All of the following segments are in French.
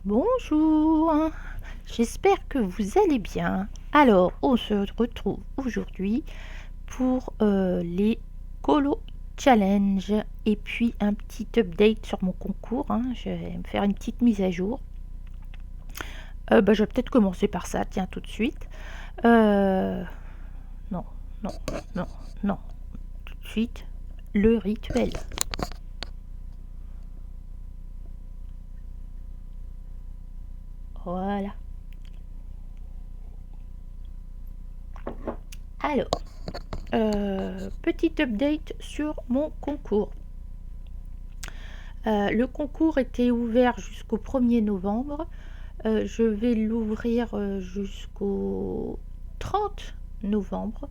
Bonjour, j'espère que vous allez bien. Alors, on se retrouve aujourd'hui pour les Colo Challenge et puis un petit update sur mon concours, hein. Je vais me faire une petite mise à jour. Je vais peut-être commencer par ça, tiens, tout de suite. Non, non, non, non, tout de suite, le rituel. Voilà. Alors, petit update sur mon concours. Le concours était ouvert jusqu'au 1er novembre. Je vais l'ouvrir jusqu'au 30 novembre.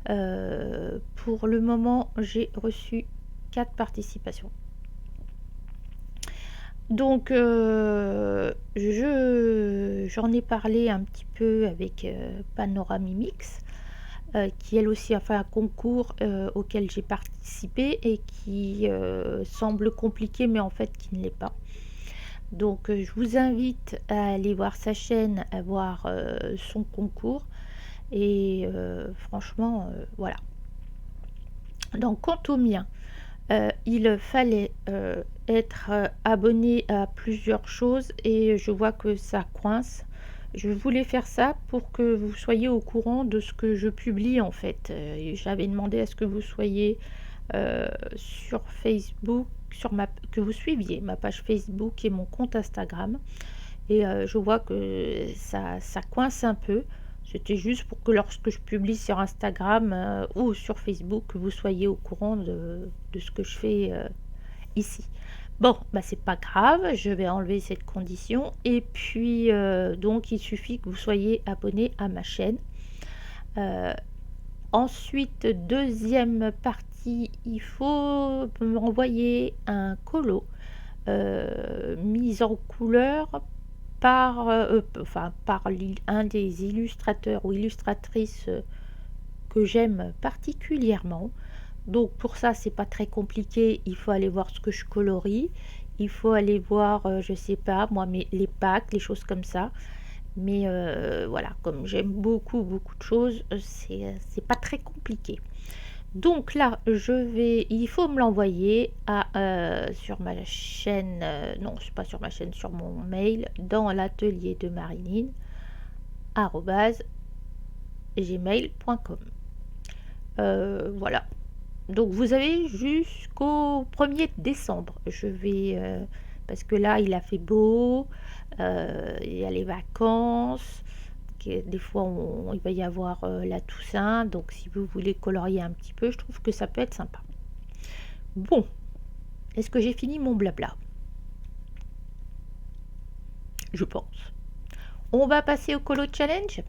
Pour le moment, j'ai reçu 4 participations. Donc, j'en ai parlé un petit peu avec Panoramimix, qui elle aussi a fait un concours auquel j'ai participé et qui semble compliqué, mais en fait qui ne l'est pas. Donc je vous invite à aller voir sa chaîne, à voir son concours. Et franchement, voilà. Donc quant au mien, il fallait être abonné à plusieurs choses et je vois que ça coince. Je voulais faire ça pour que vous soyez au courant de ce que je publie en fait. J'avais demandé à ce que vous soyez sur Facebook, que vous suiviez ma page Facebook et mon compte Instagram. Et je vois que ça coince un peu. C'était juste pour que lorsque je publie sur Instagram ou sur Facebook, que vous soyez au courant de ce que je fais ici. Bon, bah c'est pas grave, je vais enlever cette condition. Et puis, donc, il suffit que vous soyez abonné à ma chaîne. Ensuite, deuxième partie, il faut m'envoyer un colo mise en couleur par, un des illustrateurs ou illustratrices que j'aime particulièrement. Donc pour ça, c'est pas très compliqué. Il faut aller voir ce que je colorie. Il faut aller voir, je sais pas, moi, les packs, les choses comme ça. Mais voilà, comme j'aime beaucoup de choses, c'est pas très compliqué. Donc là, il faut me l'envoyer sur ma chaîne, non, c'est pas sur ma chaîne, sur mon mail, dans l'atelier de Marilyn, @gmail.com. Voilà. Donc vous avez jusqu'au 1er décembre. Parce que là, il a fait beau, il y a les vacances. Des fois, il va y avoir la Toussaint. Donc si vous voulez colorier un petit peu, je trouve que ça peut être sympa. Bon, est-ce que j'ai fini mon blabla? Je pense. On va passer au colo challenge.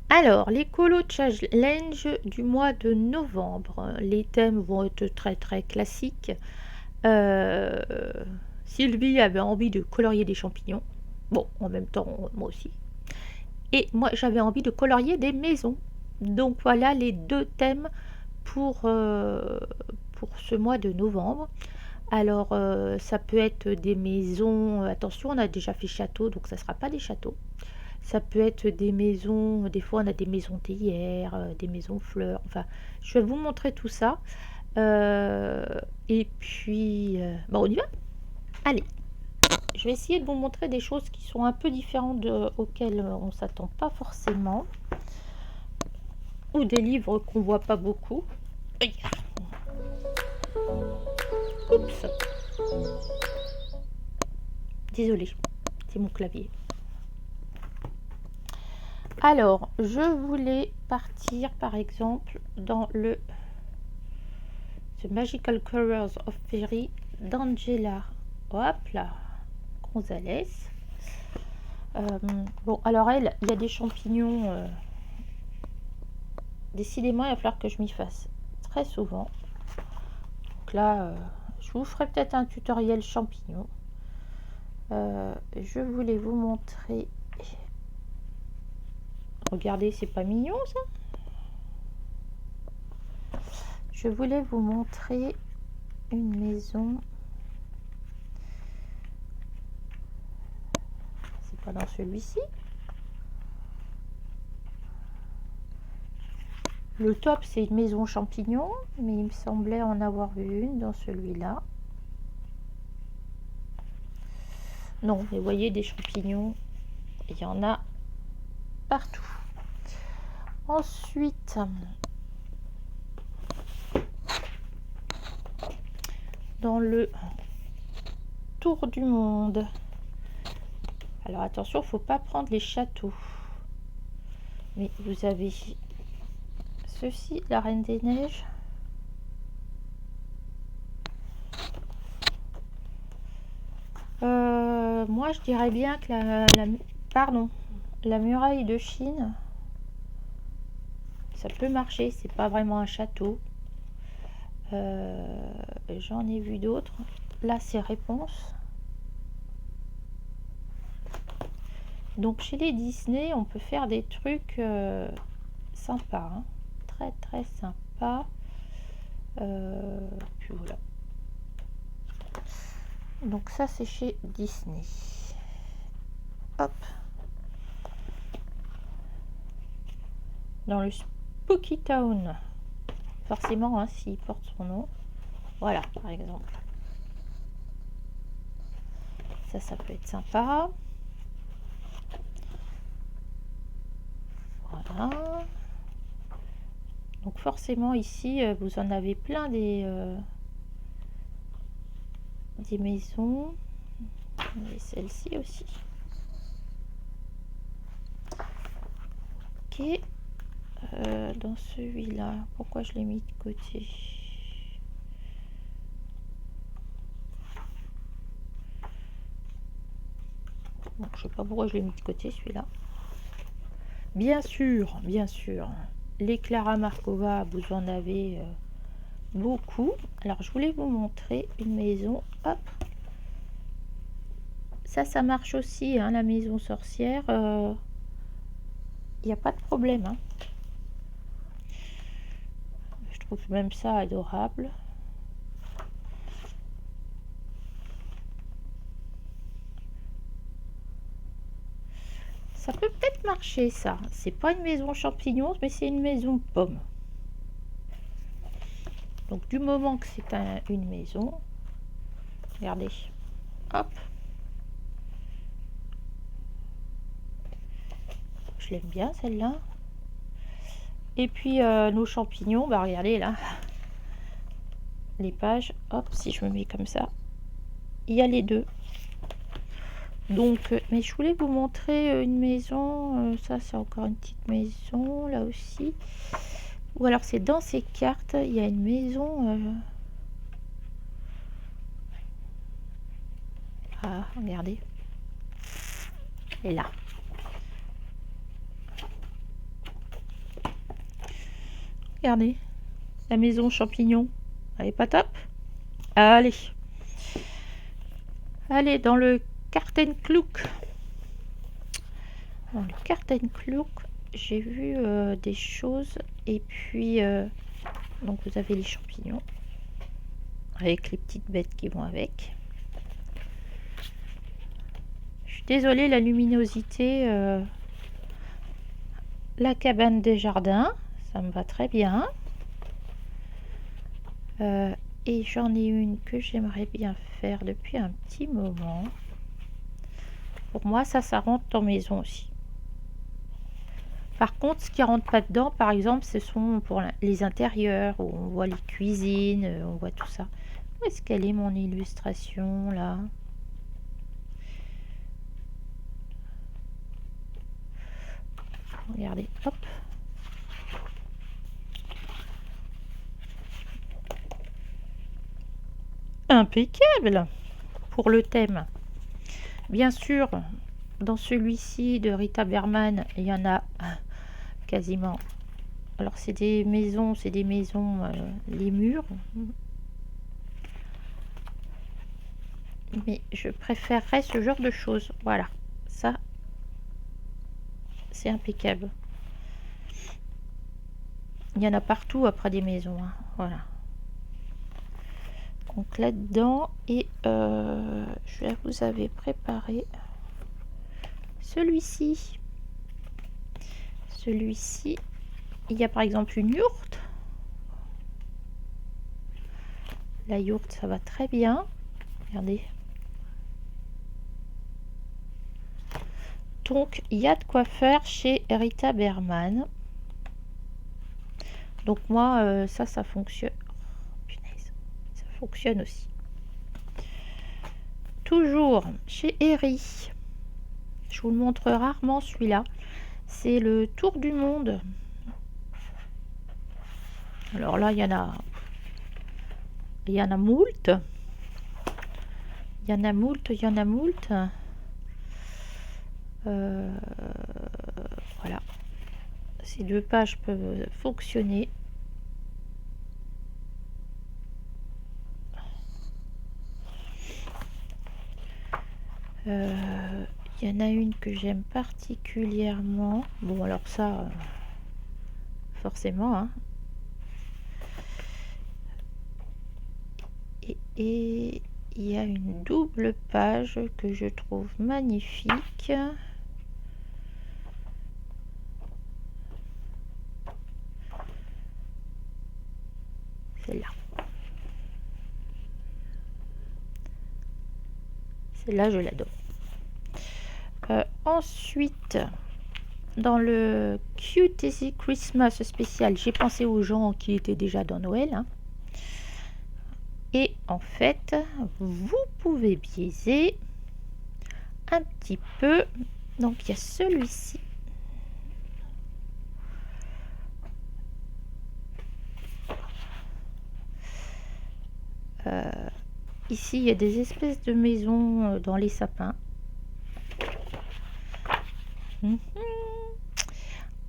Alors, les colo challenge du mois de novembre. Les thèmes vont être très très classiques. Sylvie avait envie de colorier des champignons. Bon, en même temps, moi aussi. Et moi, j'avais envie de colorier des maisons. Donc voilà les deux thèmes pour ce mois de novembre. Alors, ça peut être des maisons. Attention, on a déjà fait château, donc ça ne sera pas des châteaux. Ça peut être des maisons. Des fois, on a des maisons théières, des maisons fleurs. Enfin, je vais vous montrer tout ça. Et puis, bon, on y va? Allez, je vais essayer de vous montrer des choses qui sont un peu différentes auxquelles on ne s'attend pas forcément. Ou des livres qu'on voit pas beaucoup. Oups. Désolée, c'est mon clavier. Alors, je voulais partir par exemple dans The Magical Colors of Fairy d'Angela. Hop là, Gonzalez. Bon, alors il y a des champignons. Décidément, il va falloir que je m'y fasse très souvent. Donc là, je vous ferai peut-être un tutoriel champignons. Je voulais vous montrer Regardez, c'est pas mignon ça? Je voulais vous montrer une maison. C'est pas dans celui-ci. Le top, c'est une maison champignon, mais il me semblait en avoir vu une dans celui-là. Non, mais vous voyez, des champignons, il y en a partout. Ensuite, dans le tour du monde. Alors attention, faut pas prendre les châteaux. Mais vous avez ceci, la Reine des Neiges. Moi, je dirais bien que la muraille de Chine, ça peut marcher. C'est pas vraiment un château. J'en ai vu d'autres. Là, c'est Réponse. Donc, chez les Disney, on peut faire des trucs sympas. Hein. Très, très sympas. Puis voilà. Donc ça c'est chez Disney. Hop. Dans le Spooky Town. Forcément, hein, s'il porte son nom. Voilà, par exemple. Ça peut être sympa. Voilà. Donc forcément ici, vous en avez plein des maisons. Et celle-ci aussi. Ok. Dans celui-là, pourquoi je l'ai mis de côté? Bon, je sais pas pourquoi je l'ai mis de côté celui-là. Bien sûr, les Clara Markova, vous en avez beaucoup. Alors je voulais vous montrer une maison. Hop, ça marche aussi, hein, la maison sorcière. Il n'y a pas de problème. Hein. Je trouve même ça adorable. Ça peut peut-être marcher, ça. C'est pas une maison champignon, mais c'est une maison pomme. Donc du moment que c'est une maison, regardez, hop, je l'aime bien celle-là. Et puis nos champignons, bah regardez là, les pages, hop, si je me mets comme ça, il y a les deux. Donc, mais je voulais vous montrer une maison, ça c'est encore une petite maison, là aussi. Ou alors c'est dans ces cartes, il y a une maison... Ah, regardez. Elle est là. Regardez. La maison champignon. Elle est pas top? Allez. Allez, dans le Kartenklouk. Dans le Kartenklouk, j'ai vu des choses. Et puis, donc vous avez les champignons. Avec les petites bêtes qui vont avec. Je suis désolée, la luminosité... la cabane des jardins, ça me va très bien. Et j'en ai une que j'aimerais bien faire depuis un petit moment. Pour moi, ça rentre dans maison aussi. Par contre, ce qui rentre pas dedans, par exemple, ce sont pour les intérieurs, où on voit les cuisines, on voit tout ça. Où est-ce qu'elle est mon illustration, là? Regardez, hop. Impeccable pour le thème. Bien sûr, dans celui-ci de Rita Berman, il y en a quasiment. Alors c'est des maisons, les murs. Mais je préférerais ce genre de choses. Voilà, ça, c'est impeccable. il y en a partout après des maisons, hein. Voilà. Donc là-dedans, et je vous avais préparé celui-ci. Celui-ci, il y a par exemple une yourte. La yourte, ça va très bien. Regardez. Donc, il y a de quoi faire chez Rita Berman. Donc moi, ça fonctionne. Punaise, ça fonctionne aussi. Toujours chez Eri. Je vous le montre rarement celui-là. C'est le tour du monde. Alors là, il y en a moult. Il y en a moult, il y en a moult. Voilà. Ces 2 pages peuvent fonctionner. Il y en a une que j'aime particulièrement. Bon, alors ça, forcément, hein. Et il y a une double page que je trouve magnifique. Celle-là. Celle-là, je l'adore. Ensuite, dans le Cute Easy Christmas spécial, j'ai pensé aux gens qui étaient déjà dans Noël, hein. Et en fait, vous pouvez biaiser un petit peu. Donc, il y a celui-ci. Ici, il y a des espèces de maisons dans les sapins.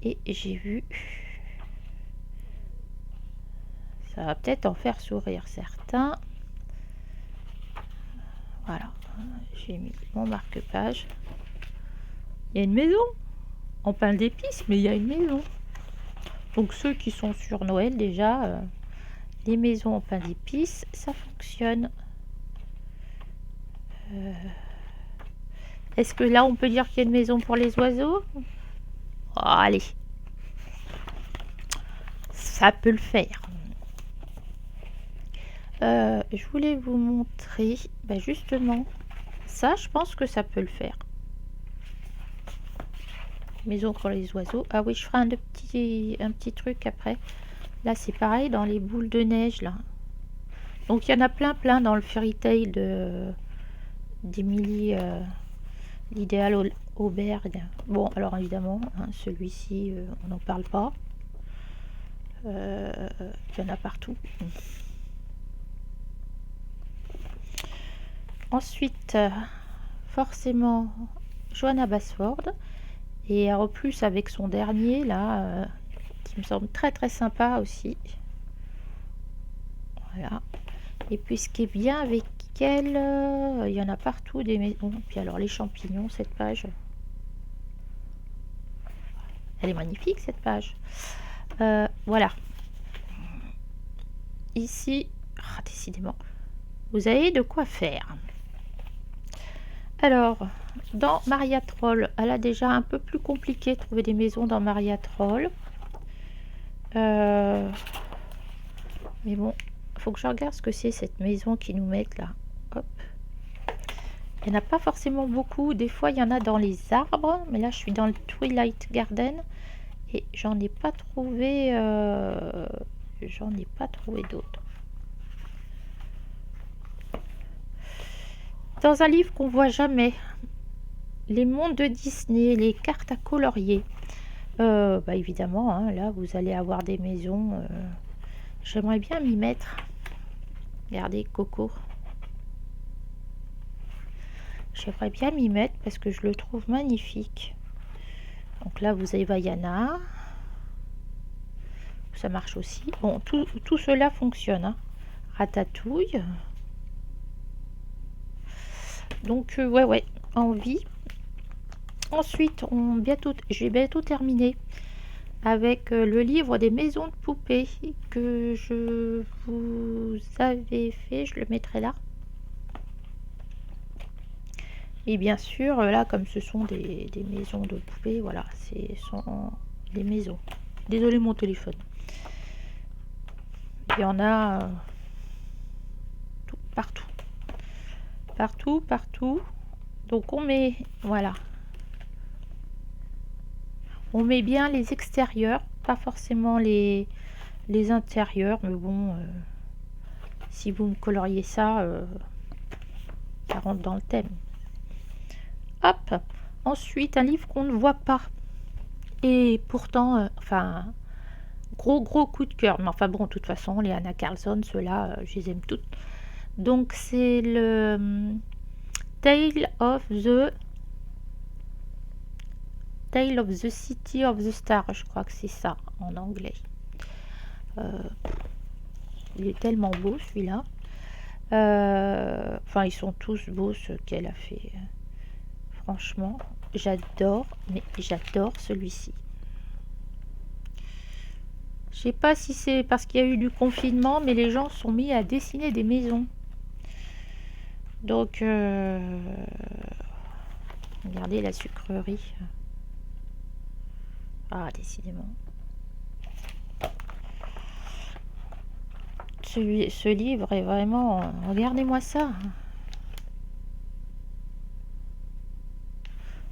Et j'ai vu... Ça va peut-être en faire sourire certains. Voilà. J'ai mis mon marque-page. Il y a une maison en pain d'épices, mais il y a une maison. Donc ceux qui sont sur Noël déjà, les maisons en pain d'épices, ça fonctionne. Est-ce que là on peut dire qu'il y a une maison pour les oiseaux? Oh, allez, ça peut le faire. Je voulais vous montrer, justement, ça je pense que ça peut le faire. Maison pour les oiseaux. Ah oui, je ferai un petit truc après. Là c'est pareil dans les boules de neige là. Donc il y en a plein dans le fairy tale d'Emily l'idéal auberge. Bon alors évidemment hein, celui-ci on n'en parle pas. Il y en a partout. Ensuite forcément Johanna Basford, et en plus avec son dernier là qui me semble très sympa aussi. Voilà. Et puis ce qui est bien avec elle, il y en a partout des maisons. Puis alors les champignons, cette page, elle est magnifique cette page. Voilà. Ici, décidément, vous avez de quoi faire. Alors, dans Maria Troll, elle a déjà un peu plus compliqué de trouver des maisons dans Maria Troll. Mais bon, faut que je regarde ce que c'est cette maison qui nous met là. Hop. Il n'y en a pas forcément beaucoup. Des fois, il y en a dans les arbres. Mais là, je suis dans le Twilight Garden. Et j'en ai pas trouvé... d'autres. Dans un livre qu'on voit jamais, les mondes de Disney, les cartes à colorier. Évidemment, hein, là, vous allez avoir des maisons. J'aimerais bien m'y mettre. Regardez, Coco. J'aimerais bien m'y mettre parce que je le trouve magnifique. Donc là, vous avez Vaiana. Ça marche aussi. Bon, tout cela fonctionne. Hein. Ratatouille. Donc, ouais, envie. Ensuite, j'ai bientôt terminé avec le livre des maisons de poupées que je vous avais fait. Je le mettrai là. Et bien sûr, là, comme ce sont des maisons de poupées, voilà, ce sont des maisons. Désolé mon téléphone. Il y en a partout. Partout, partout. Donc on met, voilà. On met bien les extérieurs, pas forcément les intérieurs, mais bon, si vous me coloriez ça, ça rentre dans le thème. Hop. Ensuite, un livre qu'on ne voit pas. Et pourtant, enfin, gros coup de cœur. Mais enfin bon, de toute façon, les Anna Carlson, ceux-là, je les aime toutes. Donc c'est le Tale of the City of the Stars, je crois que c'est ça en anglais. Il est tellement beau celui-là. Enfin, ils sont tous beaux ceux qu'elle a fait. Franchement, j'adore, mais j'adore celui-ci. Je sais pas si c'est parce qu'il y a eu du confinement, mais les gens sont mis à dessiner des maisons. Donc, regardez la sucrerie. Ah, décidément. Ce livre est vraiment... Regardez-moi ça.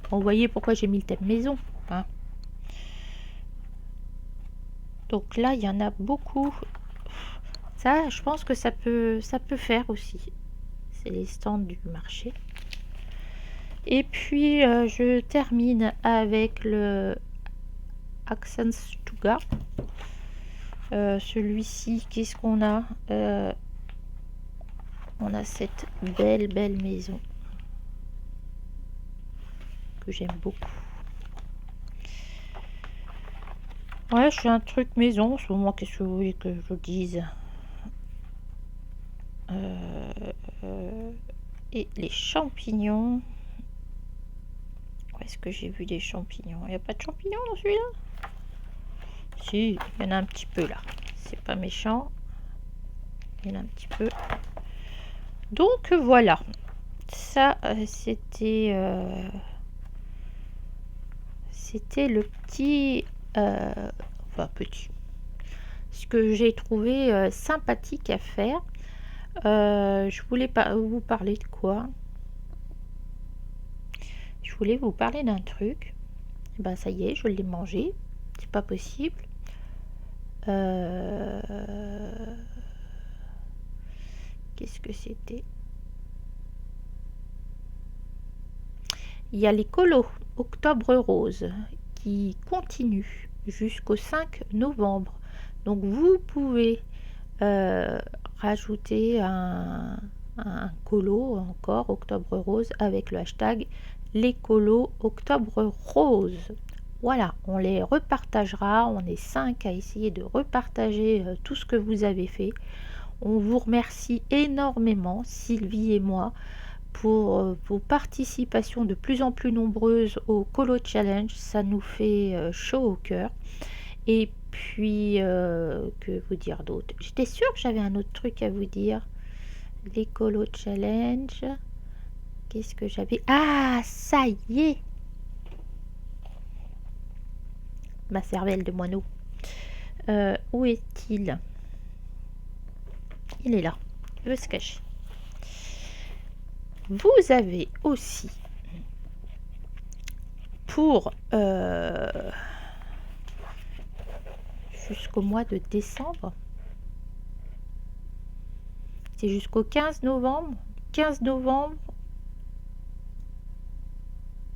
Bon, vous voyez pourquoi j'ai mis le thème maison. Hein. Donc là, il y en a beaucoup. Ça, je pense que ça peut faire aussi. C'est les stands du marché. Et puis, je termine avec le Accent Stuttgart. Celui-ci, qu'est-ce qu'on a? On a cette belle maison que j'aime beaucoup. Ouais, je fais un truc maison en ce moment. Qu'est-ce que vous voulez que je dise? Et les champignons. Où est-ce que j'ai vu des champignons? Il n'y a pas de champignons dans celui-là? Si, il y en a un petit peu là. C'est pas méchant. Il y en a un petit peu. Donc voilà. Ça, c'était le petit... enfin, petit. Ce que j'ai trouvé sympathique à faire. Je voulais pas vous parler de quoi? Je voulais vous parler d'un truc. Et ben ça y est, je l'ai mangé. C'est pas possible. Qu'est-ce que c'était? Il y a les colos Octobre Rose qui continuent jusqu'au 5 novembre. Donc vous pouvez rajouter un colo encore Octobre Rose avec le hashtag les colos Octobre Rose. Voilà, on les repartagera. On est 5 à essayer de repartager tout ce que vous avez fait. On vous remercie énormément, Sylvie et moi, pour vos participations de plus en plus nombreuses au Colo Challenge. Ça nous fait chaud au cœur. Et puis, que vous dire d'autre? J'étais sûre que j'avais un autre truc à vous dire. Les Colo Challenge. Qu'est-ce que j'avais? Ah, ça y est! Ma cervelle de moineau. Où est-il? Il est là. Il veut se cacher. Vous avez aussi pour jusqu'au mois de décembre, c'est jusqu'au 15 novembre, 15 novembre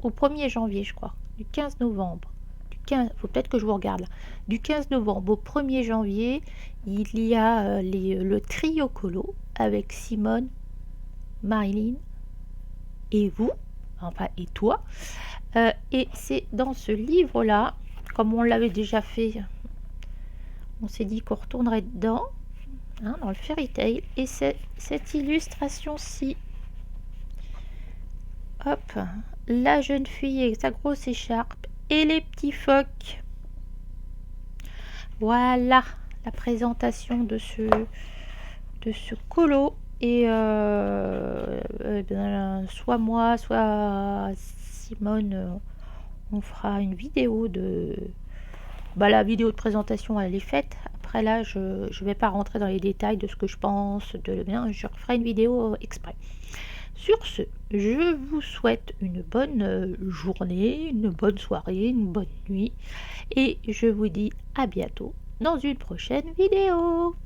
au 1er janvier, je crois, du 15 novembre. Faut peut-être que je vous regarde là. Du 15 novembre au 1er janvier, il y a le trio colo avec Simone, Marilyn et vous, enfin et toi. Et c'est dans ce livre-là, comme on l'avait déjà fait, on s'est dit qu'on retournerait dedans, hein, dans le Fairy Tail. Et c'est cette illustration-ci. Hop, la jeune fille avec sa grosse écharpe et les petits phoques. Voilà la présentation de ce colo et ben, soit moi, soit Simone, on fera une vidéo de bah, la vidéo de présentation, elle est faite. Après là, je vais pas rentrer dans les détails de ce que je pense, de bien, je referai une vidéo exprès. Sur ce, je vous souhaite une bonne journée, une bonne soirée, une bonne nuit et je vous dis à bientôt dans une prochaine vidéo.